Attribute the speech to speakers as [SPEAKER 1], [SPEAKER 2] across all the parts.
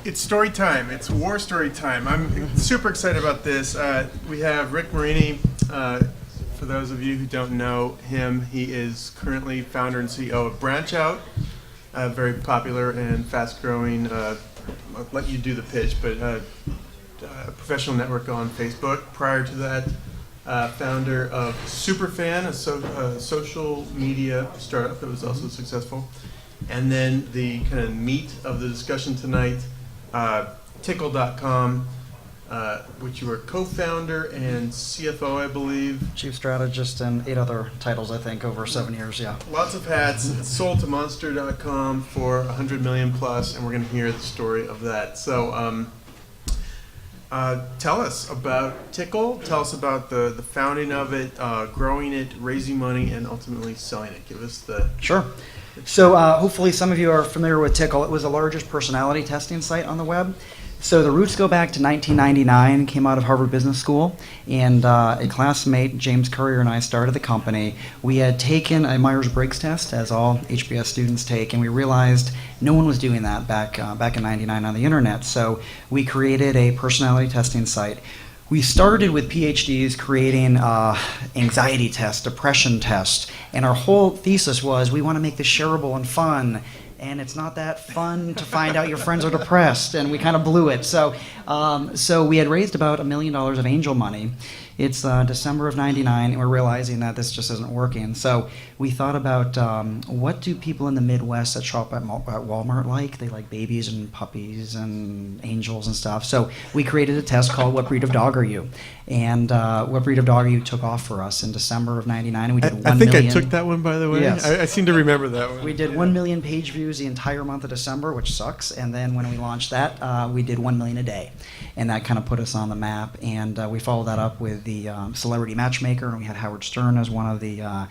[SPEAKER 1] It's story time. It's war story time. I'm super excited about this. We have Rick Marini. For those of you who don't know him, he is currently founder and CEO of BranchOut, a very popular and fast-growing, I'll let you do the pitch, but a professional network on Facebook. Prior to that, founder of Superfan, a social media startup that was also successful. And then the kind of meat of the discussion tonight, Tickle.com, which you were co-founder and CFO, I believe.
[SPEAKER 2] Chief strategist and 8 other titles, I think, over 7 years, yeah.
[SPEAKER 1] Lots of hats. Sold to Monster.com for $100 million plus, and we're going to hear the story of that. So tell us about Tickle. Tell us about the founding of it, growing it, raising money, and ultimately selling it. Give us the...
[SPEAKER 2] Sure. So hopefully some of you are familiar with Tickle. It was the largest personality testing site on the web. So the roots go back to 1999, came out of Harvard Business School, and a classmate, James Currier, and I started the company. We had taken a Myers-Briggs test, as all HBS students take, and we realized no one was doing that back in 99 on the internet. So we created a personality testing site. We started with PhDs creating anxiety tests, depression tests, and our whole thesis was we want to make this shareable and fun, and it's not that fun to find out your friends are depressed, and we kind of blew it. So we had raised about $1 million of angel money. It's December of '99, and we're realizing that this just isn't working. So we thought about what do people in the Midwest that shop at Walmart like? They like babies and puppies and angels and stuff. So we created a test called What Breed of Dog Are You? And What Breed of Dog Are You took off for us in December of '99, and we did 1 million.
[SPEAKER 1] I think I took that one, by the way.
[SPEAKER 2] Yes.
[SPEAKER 1] I seem to remember that one.
[SPEAKER 2] We did 1 million page views the entire month of December, which sucks. And then when we launched that, we did 1 million a day. And that kind of put us on the map. And we followed that up with the Celebrity Matchmaker, and we had Howard Stern as one of the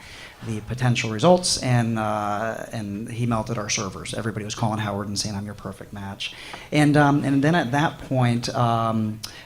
[SPEAKER 2] potential results, and he melted our servers. Everybody was calling Howard and saying, "I'm your perfect match." And then at that point,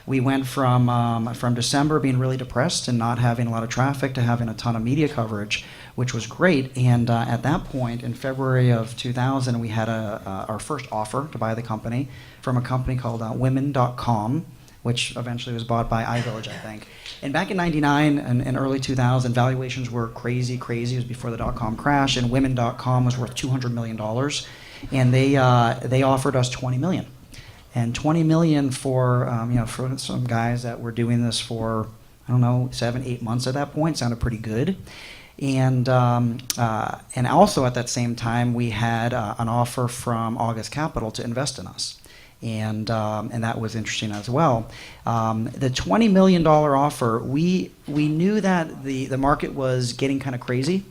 [SPEAKER 2] we went from December being really depressed and not having a lot of traffic to having a ton of media coverage, which was great. And at that point, in February of 2000, we had our first offer to buy the company from a company called Women.com, which eventually was bought by iVillage, I think. And back in '99 and early 2000, valuations were crazy. It was before the dot-com crash, and Women.com was worth $200 million. And they offered us $20 million. And $20 million for some guys that were doing this for, 7-8 months at that point sounded pretty good. And also at that same time, we had an offer from August Capital to invest in us. And that was interesting as well. The $20 million offer, we knew that the market was getting kind of crazy,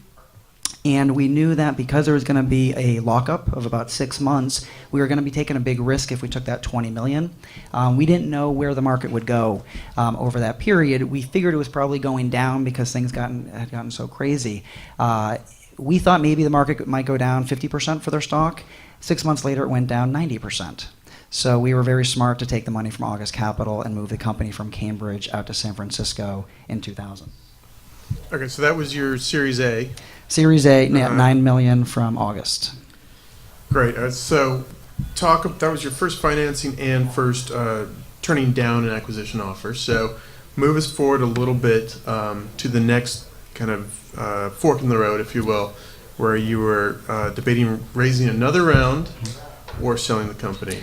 [SPEAKER 2] and we knew that because there was going to be a lockup of about 6 months, we were going to be taking a big risk if we took that $20 million. We didn't know where the market would go over that period. We figured it was probably going down because things had gotten so crazy. We thought maybe the market might go down 50% for their stock. 6 months later, it went down 90%. So we were very smart to take the money from August Capital and move the company from Cambridge out to San Francisco in 2000.
[SPEAKER 1] Okay, so that was your Series A.
[SPEAKER 2] Series A, $9 million from August.
[SPEAKER 1] Great. So that was your first financing and first turning down an acquisition offer. So move us forward a little bit to the next kind of fork in the road, if you will, where you were debating raising another round or selling the company.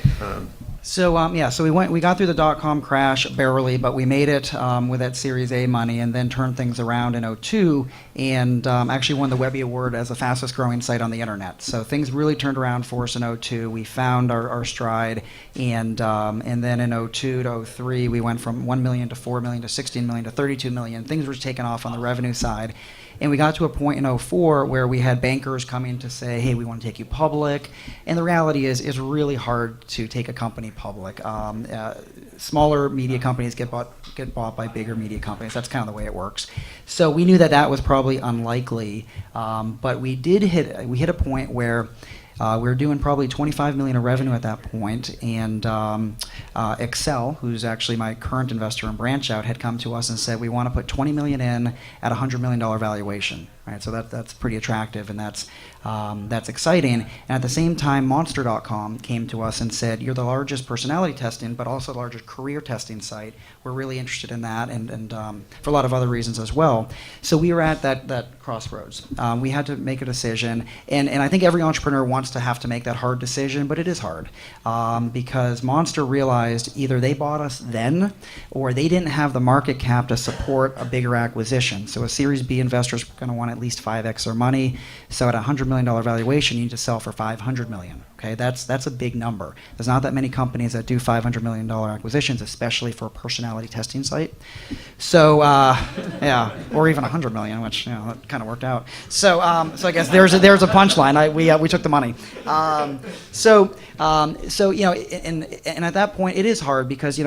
[SPEAKER 2] So we got through the dot-com crash barely, but we made it with that Series A money, and then turned things around in '02, and actually won the Webby Award as the fastest growing site on the internet. So things really turned around for us in '02. We found our stride, and then in '02 to '03, we went from 1 million to 4 million to 16 million to 32 million. Things were taking off on the revenue side. And we got to a point in '04 where we had bankers coming to say, hey, we want to take you public. And the reality is, it's really hard to take a company public. Smaller media companies get bought by bigger media companies. That's kind of the way it works. So we knew that was probably unlikely. But we hit a point where we were doing probably 25 million of revenue at that point, and Excel, who's actually my current investor in BranchOut, had come to us and said, we want to put 20 million in at $100 million valuation. Right, so that's pretty attractive, and that's That's exciting. And at the same time, Monster.com came to us and said, you're the largest personality testing, but also the largest career testing site. We're really interested in that, and for a lot of other reasons as well. So we were at that crossroads. We had to make a decision, and I think every entrepreneur wants to have to make that hard decision, but it is hard because Monster realized either they bought us then, or they didn't have the market cap to support a bigger acquisition. So a Series B investor is going to want at least 5x their money. So at a $100 million valuation, you need to sell for $500 million. Okay, that's a big number. There's not that many companies that do $500 million acquisitions, especially for a personality testing site. So yeah, or even $100 million, which that kind of worked out. So I guess there's a punchline. We took the money. So and at that point it is hard because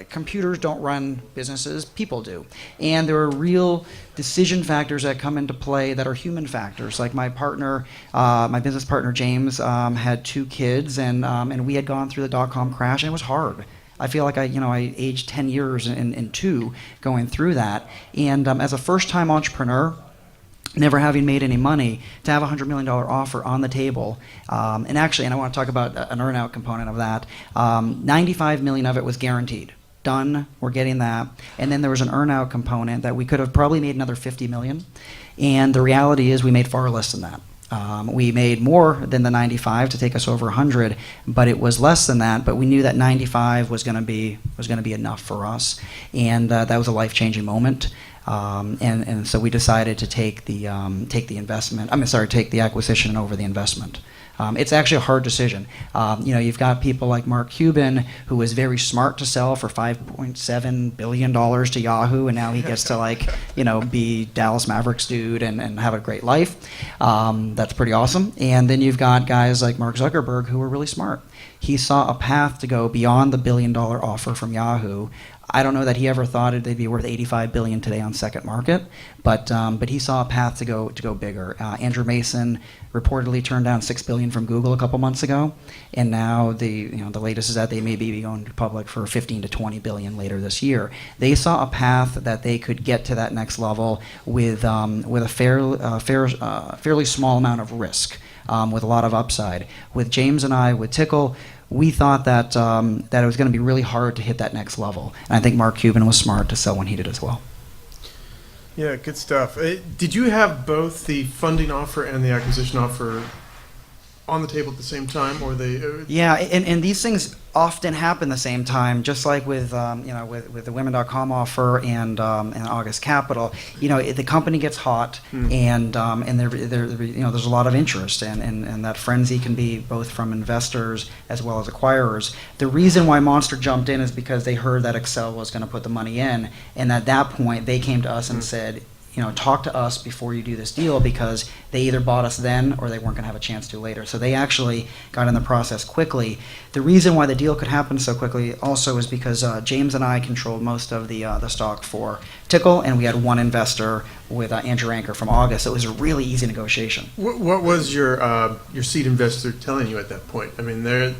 [SPEAKER 2] computers don't run businesses, people do, and there are real decision factors that come into play that are human factors. Like my partner, my business partner James, had 2 kids, and we had gone through the dot-com crash, and it was hard. I feel like I aged 10 years in 2 going through that, and as a first-time entrepreneur, never having made any money, to have a $100 million offer on the table, and I want to talk about an earn-out component of that. $95 million of it was guaranteed. Done, we're getting that. And then there was an earn-out component that we could have probably made another $50 million. And the reality is we made far less than that. We made more than the 95 to take us over 100, but it was less than that. But we knew that 95 was going to be enough for us, and that was a life-changing moment. And so we decided to take the acquisition over the investment. It's actually a hard decision. You've got people like Mark Cuban, who was very smart to sell for $5.7 billion to Yahoo, and now he gets to be Dallas Mavericks dude and have a great life. That's pretty awesome. And then you've got guys like Mark Zuckerberg, who were really smart. He saw a path to go beyond the $1 billion offer from Yahoo. I don't know that he ever thought they'd be worth $85 billion today on second market, but he saw a path to go bigger. Andrew Mason reportedly turned down $6 billion from Google a couple months ago, and now the latest is that they may be going public for $15 to $20 billion later this year. They saw a path that they could get to that next level with a fairly small amount of risk, with a lot of upside. With James and I, with Tickle, we thought that it was going to be really hard to hit that next level. And I think Mark Cuban was smart to sell when he did as well.
[SPEAKER 1] Yeah, good stuff. Did you have both the funding offer and the acquisition offer on the table at the same time, or they?
[SPEAKER 2] Yeah, and these things often happen the same time, just like with with the Women.com offer and August Capital. The company gets hot, and there's a lot of interest, and that frenzy can be both from investors as well as acquirers. The reason why Monster jumped in is because they heard that Excel was going to put the money in, and at that point they came to us and said, talk to us before you do this deal, because they either bought us then or they weren't going to have a chance to later. So they actually got in the process quickly. The reason why the deal could happen so quickly also is because James and I controlled most of the stock for Tickle, and we had one investor with Andrew Anker from August. So it was a really easy negotiation.
[SPEAKER 1] What was your seed investor telling you at that point? I mean, the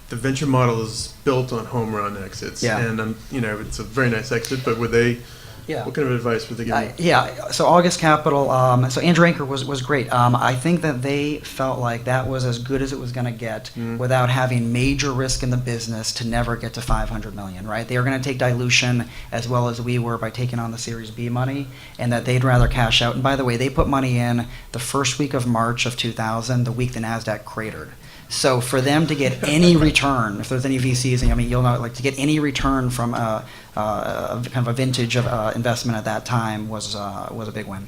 [SPEAKER 1] venture model is built on home run exits, and it's a very nice exit. But would they? Yeah. What kind of advice would they give you?
[SPEAKER 2] So August Capital, so Andrew Anker was great. I think that they felt like that was as good as it was going to get without having major risk in the business to never get to $500 million, right? They were going to take dilution as well as we were by taking on the Series B money, and that they'd rather cash out. And by the way, they put money in the first week of March of 2000, the week the NASDAQ cratered. So for them to get any return, if there's any VCs, you'll know, to get any return from a kind of a vintage of investment at that time was a big win.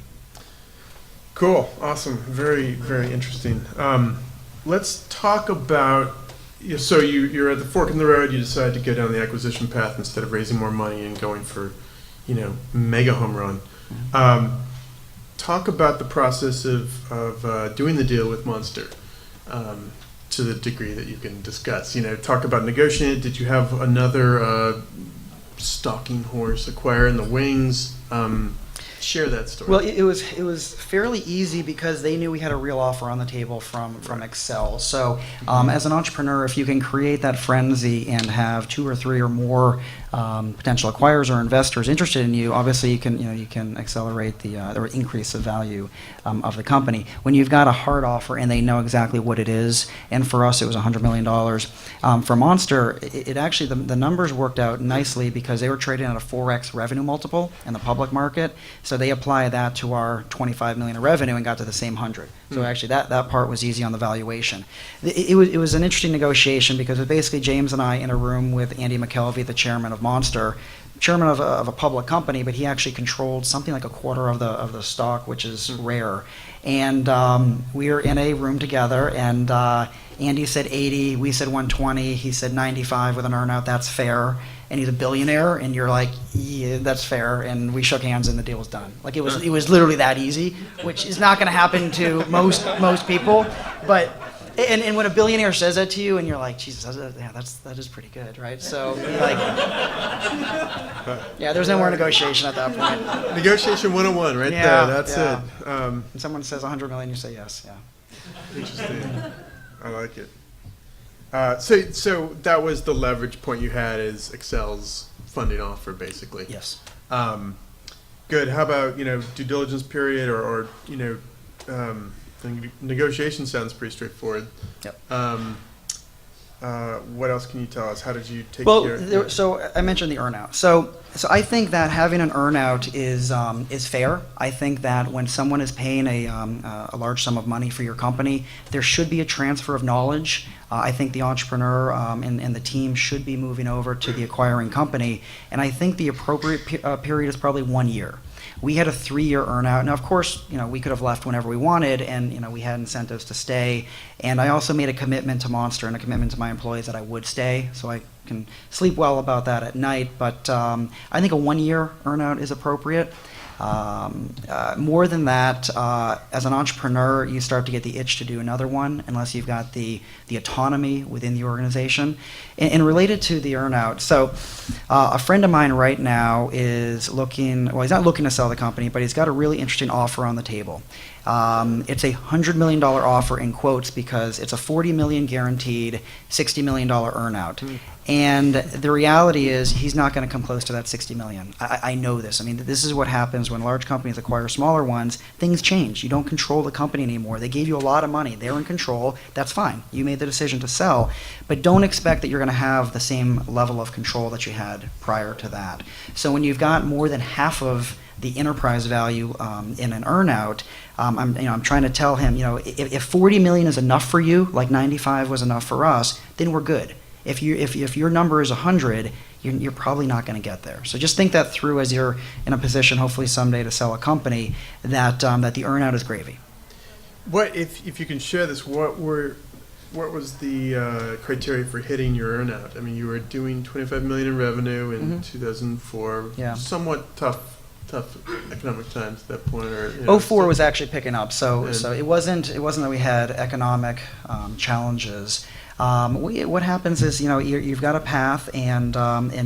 [SPEAKER 1] Cool, awesome, very, very interesting. Let's talk about. So you're at the fork in the road. You decide to go down the acquisition path instead of raising more money and going for, mega home run. Talk about the process of doing the deal with Monster. To the degree that you can discuss, talk about negotiating. Did you have another stalking horse acquire in the wings? Share that story.
[SPEAKER 2] Well, it was fairly easy because they knew we had a real offer on the table from Excel. So, as an entrepreneur, if you can create that frenzy and have 2 or 3 or more potential acquirers or investors interested in you, obviously you can accelerate or increase the value of the company. When you've got a hard offer and they know exactly what it is, and for us it was $100 million. For Monster, it actually the numbers worked out nicely because they were trading at a 4x revenue multiple in the public market. So they apply that to our 25 million of revenue and got to the same 100. So actually that part was easy on the valuation. It was an interesting negotiation because it was basically James and I in a room with Andy McKelvey, the chairman of Monster, chairman of a public company, but he actually controlled something like a quarter of the stock, which is rare. And we were in a room together, and Andy said 80, we said 120, he said 95 with an earnout, that's fair. And he's a billionaire, and you're like, yeah, that's fair. And we shook hands, and the deal was done. Like it was literally that easy, which is not going to happen to most people. But and when a billionaire says that to you, and you're like, Jesus, that is pretty good, right? So like, yeah, there's no more negotiation at that point.
[SPEAKER 1] Negotiation 101, right there. That's it.
[SPEAKER 2] When someone says 100 million, you say yes. Yeah.
[SPEAKER 1] Interesting. I like it. So that was the leverage point you had, is Excel's funding offer, basically.
[SPEAKER 2] Yes.
[SPEAKER 1] Good. How about due diligence period or negotiation sounds pretty straightforward.
[SPEAKER 2] Yep.
[SPEAKER 1] What else can you tell us? How did you take care?
[SPEAKER 2] So I mentioned the earnout. So I think that having an earnout is fair. I think that when someone is paying a large sum of money for your company, there should be a transfer of knowledge. I think the entrepreneur and the team should be moving over to the acquiring company, and I think the appropriate period is probably 1 year. We had a 3-year earnout. Now, of course, we could have left whenever we wanted, and we had incentives to stay. And I also made a commitment to Monster and a commitment to my employees that I would stay, so I can sleep well about that at night. But I think a 1-year earnout is appropriate. More than that, as an entrepreneur, you start to get the itch to do another one unless you've got the autonomy within the organization. And related to the earnout, so a friend of mine right now is looking, well, he's not looking to sell the company, but he's got a really interesting offer on the table. It's a $100 million offer in quotes because it's a $40 million guaranteed, $60 million earnout. And the reality is he's not going to come close to that $60 million. I know this. I mean, this is what happens when large companies acquire smaller ones. Things change. You don't control the company anymore. They gave you a lot of money. They're in control. That's fine. You made the decision to sell. But don't expect that you're going to have the same level of control that you had prior to that. So when you've got more than half of the enterprise value in an earnout, I'm trying to tell him, if 40 million is enough for you, like 95 was enough for us, then we're good. If your number is 100, you're probably not going to get there. So just think that through as you're in a position, hopefully someday, to sell a company, that the earnout is gravy.
[SPEAKER 1] What if you can share this? What was the criteria for hitting your earnout? I mean, you were doing 25 million in revenue in 2004.
[SPEAKER 2] Yeah.
[SPEAKER 1] Somewhat tough economic times at that point. Or
[SPEAKER 2] 04 was actually picking up, so it wasn't that we had economic challenges. What happens is, you've got a path, and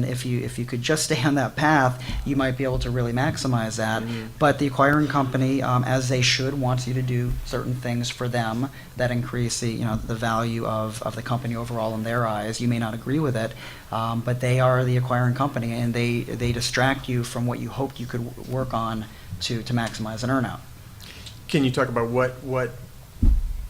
[SPEAKER 2] if you could just stay on that path, you might be able to really maximize that. But the acquiring company, as they should, wants you to do certain things for them that increase the value of the company overall in their eyes. You may not agree with it, but they are the acquiring company, and they distract you from what you hoped you could work on to maximize an earnout.
[SPEAKER 1] Can you talk about what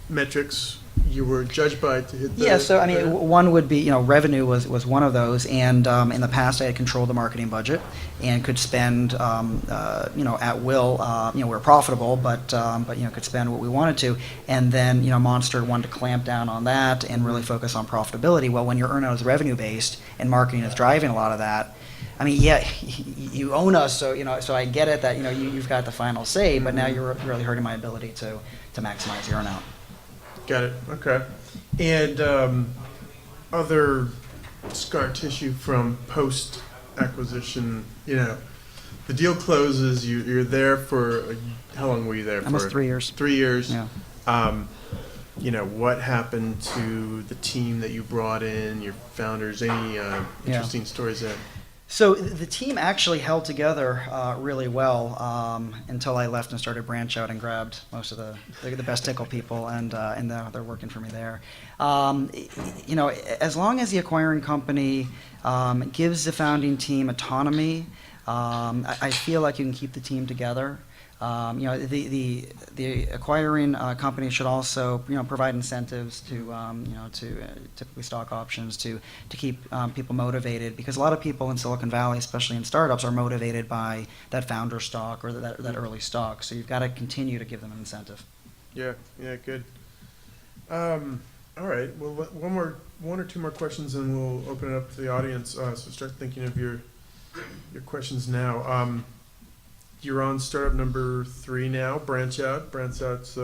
[SPEAKER 1] metrics you were judged by to hit the...
[SPEAKER 2] Yeah, so I mean, one would be, revenue was one of those, and in the past I had controlled the marketing budget and could spend, at will. We're profitable, but could spend what we wanted to, and then Monster wanted to clamp down on that and really focus on profitability. Well, when your earnout is revenue based and marketing is driving a lot of that, I mean, yeah, you own us, so so I get it that you've got the final say, but now you're really hurting my ability to maximize your earnout.
[SPEAKER 1] Got it. Okay. And other scar tissue from post-acquisition, the deal closes, you're there for, how long were you there for?
[SPEAKER 2] Almost 3 years.
[SPEAKER 1] 3 years.
[SPEAKER 2] Yeah.
[SPEAKER 1] What happened to the team that you brought in, your founders? Any interesting stories there?
[SPEAKER 2] So the team actually held together really well until I left and started Branch Out and grabbed most of the best Tickle people, and they're working for me there. As long as the acquiring company gives the founding team autonomy, I feel like you can keep the team together. The acquiring company should also provide incentives to typically stock options to keep people motivated, because a lot of people in Silicon Valley, especially in startups, are motivated by that founder stock or that early stock. So you've got to continue to give them an incentive.
[SPEAKER 1] Yeah, good. All right. Well, one or two more questions, and we'll open it up to the audience. So start thinking of your questions now. You're on startup number 3 now, Branch Out. Branch Out's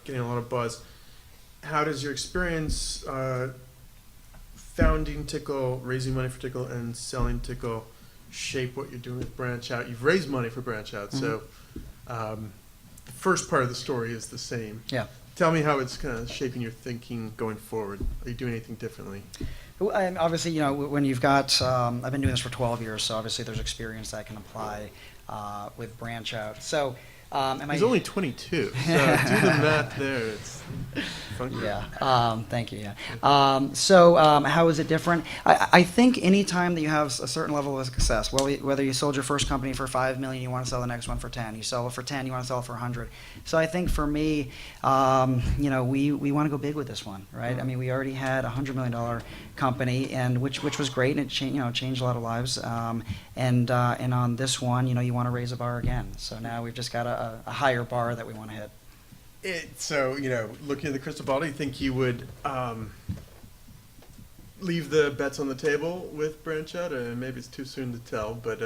[SPEAKER 1] getting a lot of buzz. How does your experience founding Tickle, raising money for Tickle, and selling Tickle shape what you're doing with Branch Out? You've raised money for Branch Out, so the first part of the story is the same.
[SPEAKER 2] Yeah.
[SPEAKER 1] Tell me how it's kind of shaping your thinking going forward. Are you doing anything differently?
[SPEAKER 2] And obviously, when you've got, I've been doing this for 12 years, so obviously there's experience that I can apply with Branch Out. So,
[SPEAKER 1] He's only 22, so do the math there. It's funky.
[SPEAKER 2] Yeah. Thank you. Yeah. So, how is it different? I think any time that you have a certain level of success, whether you sold your first company for $5 million, you want to sell the next one for 10. You sell it for 10, you want to sell it for 100. So I think for me, we want to go big with this one, right? I mean, we already had a $100 million company, and which was great, and it changed a lot of lives. And on this one, you want to raise a bar again. So now we've just got a higher bar that we want to hit.
[SPEAKER 1] So, looking at the crystal ball, do you think you would leave the bets on the table with Branch Out? Maybe it's too soon to tell, but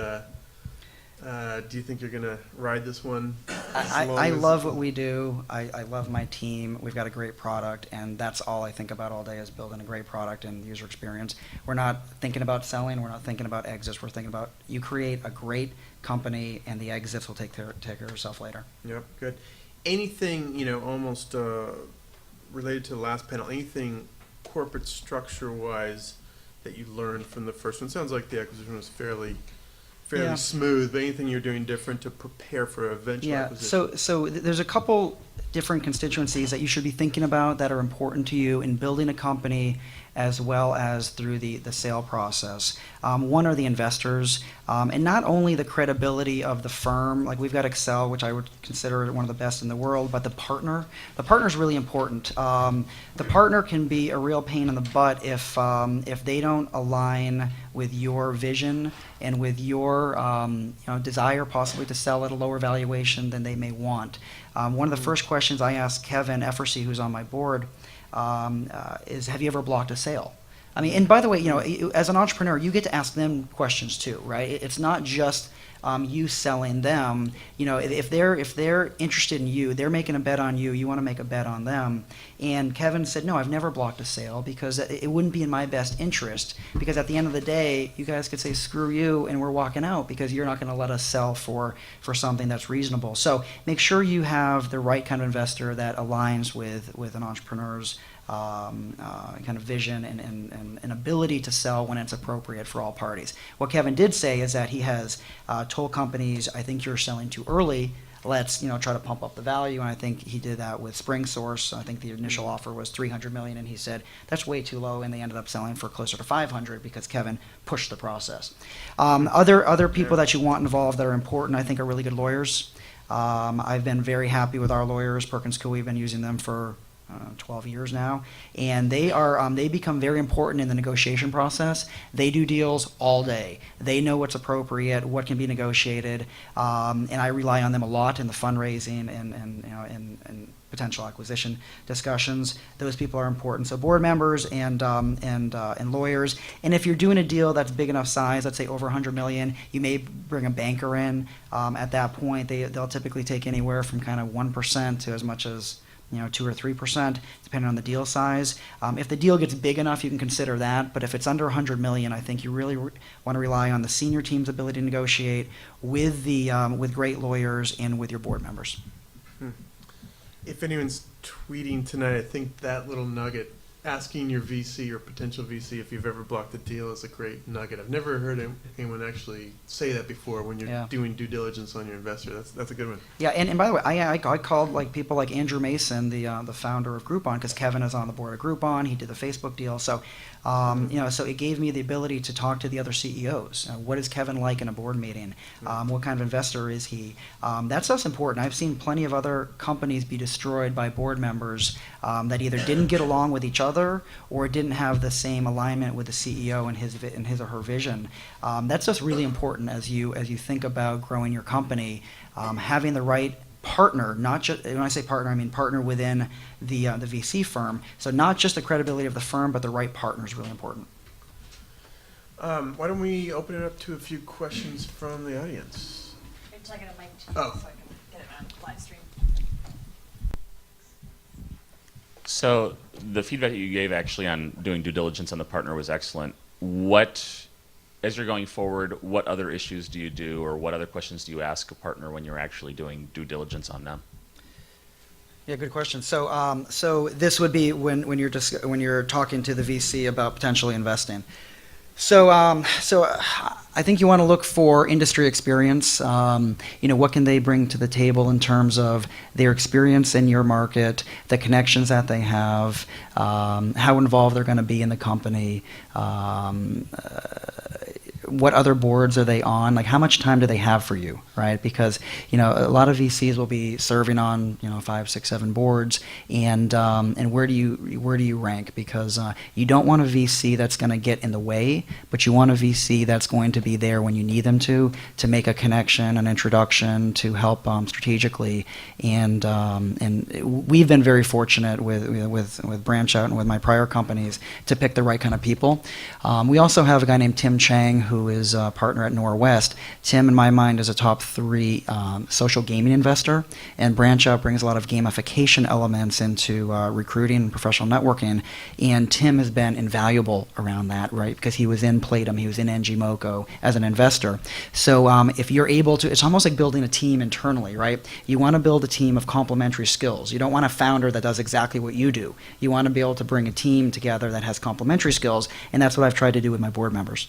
[SPEAKER 1] do you think you're going to ride this one?
[SPEAKER 2] I love what we do. I love my team. We've got a great product, and that's all I think about all day is building a great product and user experience. We're not thinking about selling. We're not thinking about exits. We're thinking about you create a great company, and the exits will take care of itself later.
[SPEAKER 1] Yep, good. Anything, almost related to the last panel, anything corporate structure-wise that you learned from the first one? Sounds like the acquisition was fairly smooth, but anything you're doing different to prepare for eventual acquisition?
[SPEAKER 2] So there's a couple different constituencies that you should be thinking about that are important to you in building a company as well as through the sale process. One are the investors, and not only the credibility of the firm, like we've got Excel, which I would consider one of the best in the world, but the partner is really important. The partner can be a real pain in the butt if they don't align with your vision and with your desire possibly to sell at a lower valuation than they may want. One of the first questions I asked Kevin Effersey, who's on my board, is, have you ever blocked a sale? I mean, and by the way, as an entrepreneur, you get to ask them questions too, right? It's not just you selling them. If they're interested in you, they're making a bet on you, you want to make a bet on them. And Kevin said, no, I've never blocked a sale because it wouldn't be in my best interest, because at the end of the day, you guys could say, screw you, and we're walking out because you're not going to let us sell for something that's reasonable. So make sure you have the right kind of investor that aligns with an entrepreneur's kind of vision and ability to sell when it's appropriate for all parties. What Kevin did say is that he has told companies, I think you're selling too early, let's try to pump up the value, and I think he did that with SpringSource. I think the initial offer was $300 million, and he said that's way too low, and they ended up selling for closer to $500 because Kevin pushed the process. Other people that you want involved that are important, I think, are really good lawyers. I've been very happy with our lawyers. Perkins Coie, we've been using them for 12 years now, and they become very important in the negotiation process. They do deals all day. They know what's appropriate, what can be negotiated, and I rely on them a lot in the fundraising and potential acquisition discussions. Those people are important. So board members and lawyers. And if you're doing a deal that's big enough size, let's say over $100 million, you may bring a banker in. At that point, they'll typically take anywhere from kind of 1% to as much as 2 or 3%, depending on the deal size. If the deal gets big enough, you can consider that. But if it's under $100 million, I think you really want to rely on the senior team's ability to negotiate with with great lawyers and with your board members.
[SPEAKER 1] If anyone's tweeting tonight, I think that little nugget asking your VC or potential VC if you've ever blocked a deal is a great nugget. I've never heard anyone actually say that before when you're doing due diligence on your investor. That's a good one.
[SPEAKER 2] Yeah, and by the way, I called like people like Andrew Mason, the founder of Groupon, because Kevin is on the board of Groupon. He did the Facebook deal, so so it gave me the ability to talk to the other CEOs. What is Kevin like in a board meeting? What kind of investor is he? That stuff's important. I've seen plenty of other companies be destroyed by board members that either didn't get along with each other or didn't have the same alignment with the CEO and his or her vision. That's just really important as you think about growing your company. Having the right partner, not just, when I say partner, I mean partner within the VC firm. So not just the credibility of the firm, but the right partner is really important.
[SPEAKER 1] Why don't we open it up to a few questions from the audience?
[SPEAKER 3] You're talking to Mike too,
[SPEAKER 1] Oh.
[SPEAKER 3] so I can get it on live stream.
[SPEAKER 4] So the feedback that you gave actually on doing due diligence on the partner was excellent. What, as you're going forward, what other issues do you do, or what other questions do you ask a partner when you're actually doing due diligence on them?
[SPEAKER 2] Yeah, good question. So, so this would be when you're talking to the VC about potentially investing. So, I think you want to look for industry experience. What can they bring to the table in terms of their experience in your market, the connections that they have, how involved they're going to be in the company. What other boards are they on? Like, how much time do they have for you, right? Because, a lot of VCs will be serving on, 5, 6, 7 boards, and where do you rank? Because you don't want a VC that's going to get in the way, but you want a VC that's going to be there when you need them to make a connection, an introduction, to help strategically. And we've been very fortunate with Branch Out and with my prior companies to pick the right kind of people. We also have a guy named Tim Chang, who is a partner at Norwest. Tim, in my mind, is a top 3 social gaming investor, and Branch Out brings a lot of gamification elements into recruiting and professional networking, and Tim has been invaluable around that, right? Because he was in Playdom, he was in NG Moco as an investor. So if you're able to, it's almost like building a team internally, right? You want to build a team of complementary skills. You don't want a founder that does exactly what you do. You want to be able to bring a team together that has complementary skills, and that's what I've tried to do with my board members.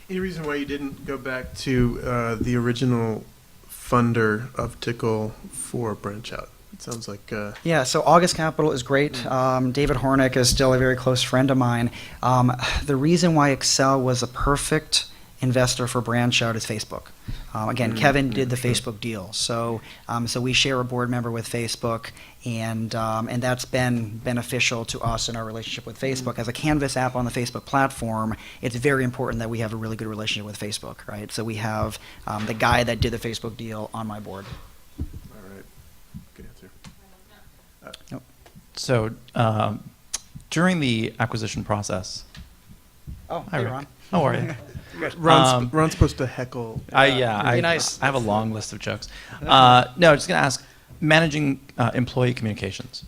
[SPEAKER 1] Any reason why you didn't go back to the original funder of Tickle for Branch Out? It sounds like...
[SPEAKER 2] Yeah, so August Capital is great. David Hornick is still a very close friend of mine. The reason why Excel was a perfect investor for Branch Out is Facebook. Again, Kevin did the Facebook deal, so we share a board member with Facebook, and that's been beneficial to us in our relationship with Facebook. As a Canvas app on the Facebook platform, it's very important that we have a really good relationship with Facebook, right? So we have the guy that did the Facebook deal on my board.
[SPEAKER 1] All right. Good answer.
[SPEAKER 5] So during the acquisition process...
[SPEAKER 2] Oh,
[SPEAKER 5] Hi,
[SPEAKER 2] hey,
[SPEAKER 5] Rick.
[SPEAKER 2] Ron.
[SPEAKER 5] How are you?
[SPEAKER 1] Ron's supposed to heckle.
[SPEAKER 2] Be nice.
[SPEAKER 5] I have a long list of jokes. No, I'm just going to ask, managing employee communications.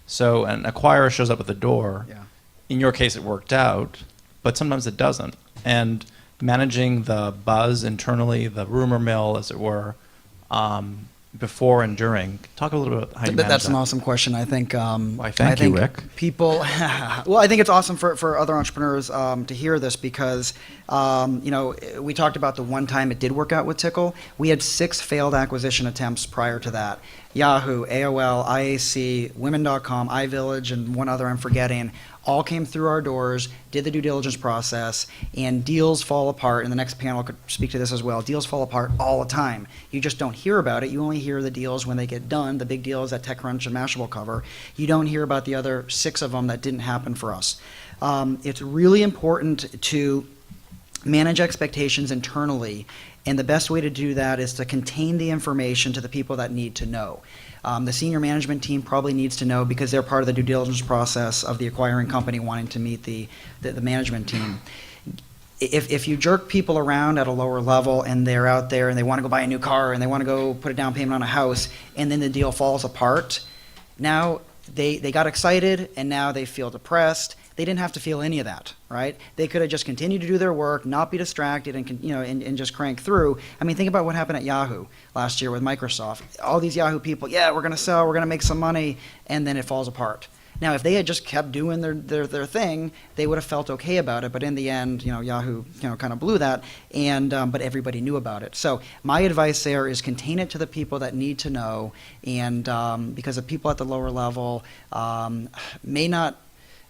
[SPEAKER 5] So an acquirer shows up at the door.
[SPEAKER 2] Yeah.
[SPEAKER 5] In your case, it worked out, but sometimes it doesn't. And managing the buzz internally, the rumor mill, as it were, before and during. Talk a little bit about how you manage
[SPEAKER 2] That's
[SPEAKER 5] that.
[SPEAKER 2] an awesome question. I think.
[SPEAKER 5] Why, thank you, Rick.
[SPEAKER 2] People. Well, I think it's awesome for other entrepreneurs to hear this because, we talked about the one time it did work out with Tickle. We had 6 failed acquisition attempts prior to that. Yahoo, AOL, IAC, Women.com, iVillage, and one other I'm forgetting, all came through our doors, did the due diligence process, and deals fall apart, and the next panel could speak to this as well. Deals fall apart all the time. You just don't hear about it. You only hear the deals when they get done, the big deals that TechCrunch and Mashable cover. You don't hear about the other 6 of them that didn't happen for us. It's really important to manage expectations internally, and the best way to do that is to contain the information to the people that need to know. The senior management team probably needs to know because they're part of the due diligence process of the acquiring company wanting to meet the management team. If you jerk people around at a lower level and they're out there and they want to go buy a new car and they want to go put a down payment on a house and then the deal falls apart, now they got excited and now they feel depressed. They didn't have to feel any of that, right? They could have just continued to do their work, not be distracted, and just crank through. I mean, think about what happened at Yahoo last year with Microsoft. All these Yahoo people, yeah, we're going to sell, we're going to make some money, and then it falls apart. Now, if they had just kept doing their thing, they would have felt okay about it. But in the end, Yahoo, kind of blew that, and but everybody knew about it. So my advice there is contain it to the people that need to know, and because the people at the lower level may not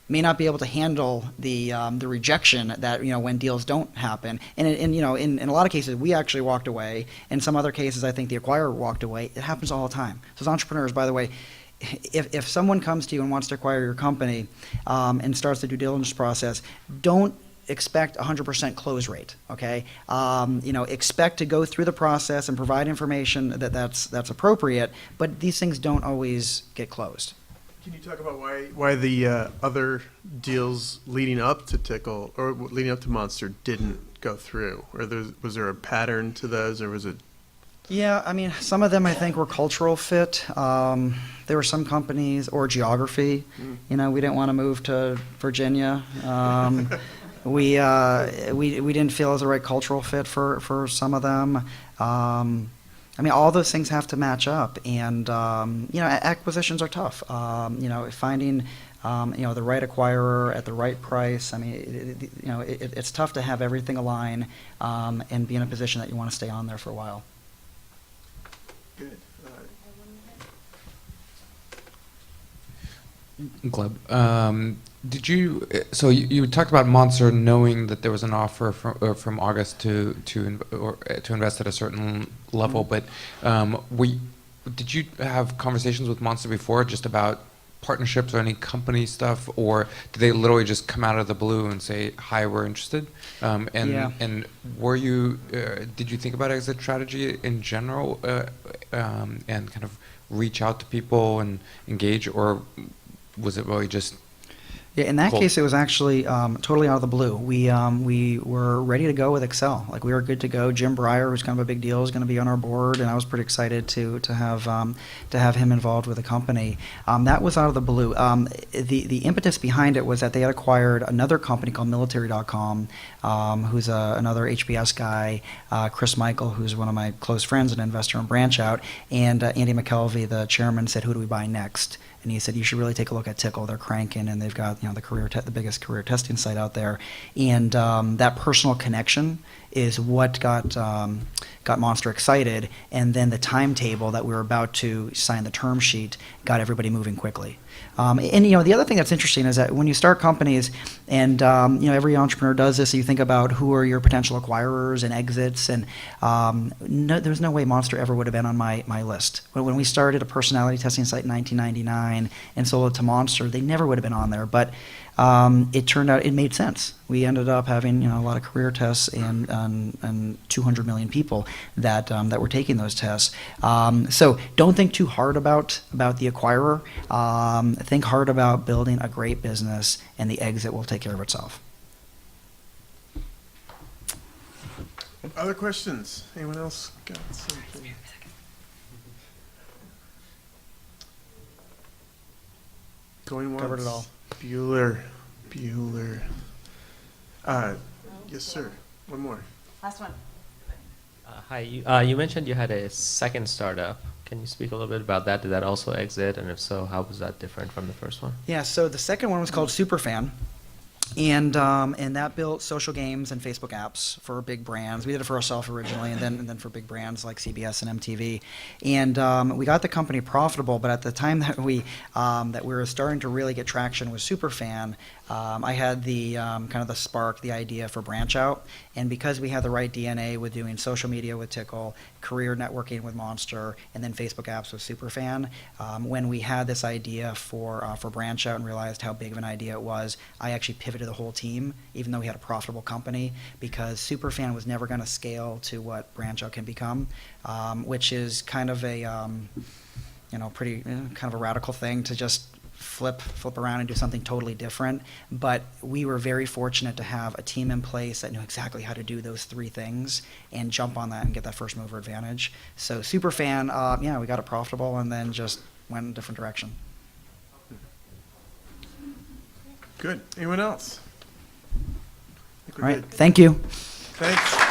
[SPEAKER 2] be able to handle the rejection that when deals don't happen. And in a lot of cases we actually walked away. In some other cases, I think the acquirer walked away. It happens all the time. So as entrepreneurs, by the way, if someone comes to you and wants to acquire your company and starts the due diligence process, don't expect 100% close rate. Okay, expect to go through the process and provide information that's appropriate. But these things don't always get closed.
[SPEAKER 1] Can you talk about why the other deals leading up to Tickle or leading up to Monster didn't go through? Or was there a pattern to those, or was it?
[SPEAKER 2] Yeah, I mean, some of them I think were cultural fit. There were some companies or geography. We didn't want to move to Virginia. We didn't feel it was the right cultural fit for some of them. I mean, all those things have to match up, and acquisitions are tough. Finding the right acquirer at the right price. I mean, it's tough to have everything align and be in a position that you want to stay on there for a while.
[SPEAKER 1] Good.
[SPEAKER 6] Gleb, did you? So you talked about Monster knowing that there was an offer from August to invest at a certain level, but did you have conversations with Monster before just about partnerships or any company stuff, or did they literally just come out of the blue and say, "Hi, we're interested"? And were you? Did you think about exit strategy in general, and kind of reach out to people and engage, or was it really just?
[SPEAKER 2] Yeah, in that
[SPEAKER 6] Cool.
[SPEAKER 2] case, it was actually totally out of the blue. We were ready to go with Excel. Like, we were good to go. Jim Breyer, who's kind of a big deal, is going to be on our board, and I was pretty excited to have him involved with the company. That was out of the blue. The impetus behind it was that they had acquired another company called Military.com, who's another HBS guy, Chris Michael, who's one of my close friends, an investor in Branch Out, and Andy McKelvey, the chairman, said, "Who do we buy next?" And he said, "You should really take a look at Tickle. They're cranking, and they've got the biggest career testing site out there." And that personal connection is what got Monster excited. And then the timetable that we were about to sign the term sheet got everybody moving quickly. And the other thing that's interesting is that when you start companies, and every entrepreneur does this, you think about who are your potential acquirers and exits, and there's no way Monster ever would have been on my list. When we started a personality testing site in 1999 and sold it to Monster, they never would have been on there. But it turned out it made sense. We ended up having a lot of career tests and 200 million people that were taking those tests. So don't think too hard about the acquirer. Think hard about building a great business, and the exit will take care of itself.
[SPEAKER 1] Other questions? Anyone else got something? Going once.
[SPEAKER 2] Covered it all.
[SPEAKER 1] Bueller. Yes, sir. One more.
[SPEAKER 3] Last one.
[SPEAKER 7] Hi, you mentioned you had a second startup. Can you speak a little bit about that? Did that also exit? And if so, how was that different from the first one?
[SPEAKER 2] Yeah, so the second one was called Superfan. And that built social games and Facebook apps for big brands. We did it for ourselves originally, and then for big brands like CBS and MTV. And we got the company profitable. But at the time that we were starting to really get traction with Superfan, I had the kind of the spark, the idea for Branch Out. And because we had the right DNA with doing social media with Tickle, career networking with Monster, and then Facebook apps with Superfan, when we had this idea for Branch Out and realized how big of an idea it was, I actually pivoted the whole team, even though we had a profitable company, because Superfan was never going to scale to what Branch Out can become, which is kind of a pretty kind of a radical thing to just flip around and do something totally different. But we were very fortunate to have a team in place that knew exactly how to do those three things and jump on that and get that first mover advantage. So Superfan, we got it profitable and then just went in a different direction.
[SPEAKER 1] Good. Anyone else? I think we're
[SPEAKER 2] All right,
[SPEAKER 1] good.
[SPEAKER 2] thank you.
[SPEAKER 1] Thanks.